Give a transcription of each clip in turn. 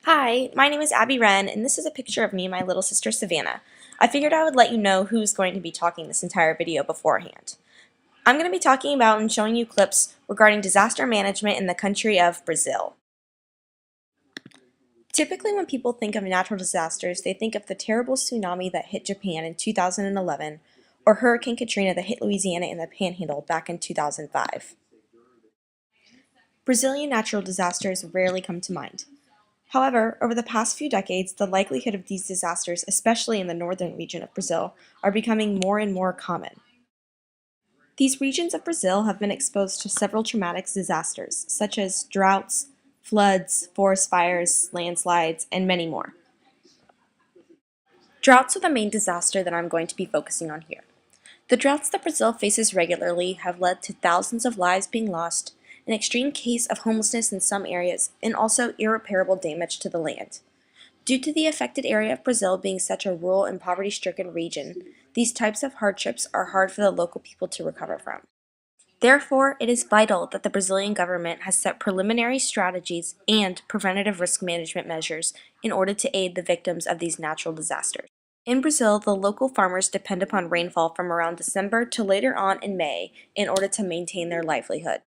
Hi, my name is Abby Wren, and this is a picture of me and my little sister Savannah. I figured I would let you know who's going to be talking this entire video beforehand. I'm going to be talking about and showing you clips regarding disaster management in the country of Brazil. Typically when people think of natural disasters, they think of the terrible tsunami that hit Japan in 2011 or Hurricane Katrina that hit Louisiana in the Panhandle back in 2005. Brazilian natural disasters rarely come to mind. However, over the past few decades, the likelihood of these disasters, especially in the northern region of Brazil, are becoming more and more common. These regions of Brazil have been exposed to several traumatic disasters, such as droughts, floods, forest fires, landslides, and many more. Droughts are the main disaster that I'm going to be focusing on here. The droughts that Brazil faces regularly have led to thousands of lives being lost, an extreme case of homelessness in some areas, and also irreparable damage to the land. Due to the affected area of Brazil being such a rural and poverty-stricken region, these types of hardships are hard for the local people to recover from. Therefore, it is vital that the Brazilian government has set preliminary strategies and preventative risk management measures in order to aid the victims of these natural disasters. In Brazil, the local farmers depend upon rainfall from around December to later on in May in order to maintain their livelihood.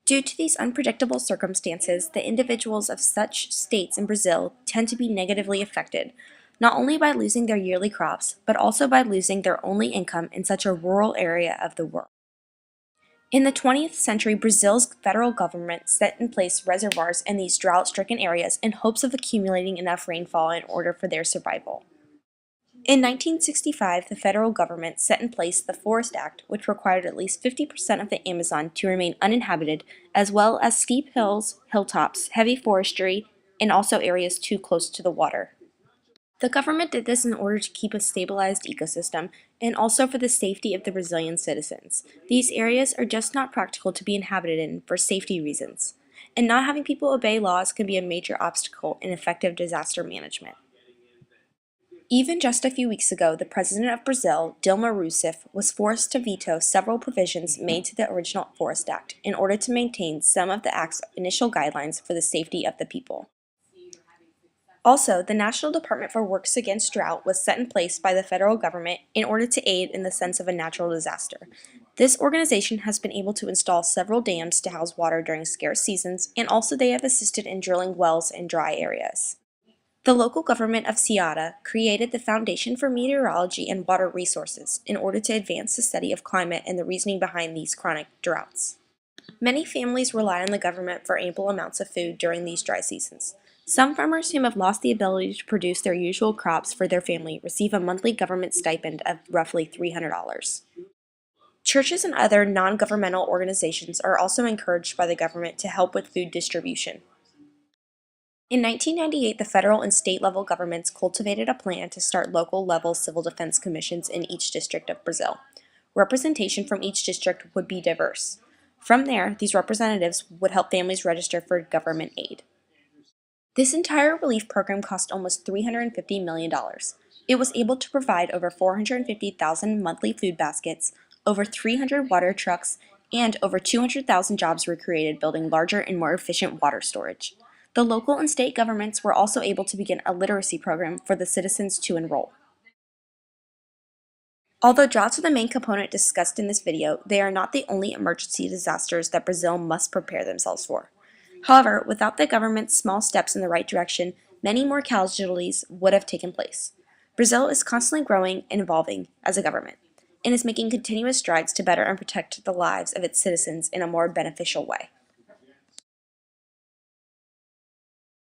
Due to these unpredictable circumstances, the individuals of such states in Brazil tend to be negatively affected, not only by losing their yearly crops, but also by losing their only income in such a rural area of the world. In the 20th century, Brazil's federal government set in place reservoirs in these drought-stricken areas in hopes of accumulating enough rainfall in order for their survival. In 1965, the federal government set in place the Forest Act, which required at least 50% of the Amazon to remain uninhabited, as well as steep hills, hilltops, heavy forestry, and also areas too close to the water. The government did this in order to keep a stabilized ecosystem and also for the safety of the Brazilian citizens. These areas are just not practical to be inhabited in for safety reasons, and not having people obey laws can be a major obstacle in effective disaster management. Even just a few weeks ago, the president of Brazil, Dilma Rousseff, was forced to veto several provisions made to the original Forest Act in order to maintain some of the Act's initial guidelines for the safety of the people. Also, the National Department for Works Against Drought was set in place by the federal government in order to aid in the sense of a natural disaster. This organization has been able to install several dams to house water during scarce seasons, and also they have assisted in drilling wells in dry areas. The local government of Ceará created the Foundation for Meteorology and Water Resources in order to advance the study of climate and the reasoning behind these chronic droughts. Many families rely on the government for ample amounts of food during these dry seasons. Some farmers who have lost the ability to produce their usual crops for their family receive a monthly government stipend of roughly $300. Churches and other non-governmental organizations are also encouraged by the government to help with food distribution. In 1998, the federal and state level governments cultivated a plan to start local level civil defense commissions in each district of Brazil. Representation from each district would be diverse. From there, these representatives would help families register for government aid. This entire relief program cost almost $350 million. It was able to provide over 450,000 monthly food baskets, over 300 water trucks, and over 200,000 jobs were created building larger and more efficient water storage. The local and state governments were also able to begin a literacy program for the citizens to enroll. Although droughts are the main component discussed in this video, they are not the only emergency disasters that Brazil must prepare themselves for. However, without the government's small steps in the right direction, many more casualties would have taken place. Brazil is constantly growing and evolving as a government, and is making continuous strides to better and protect the lives of its citizens in a more beneficial way.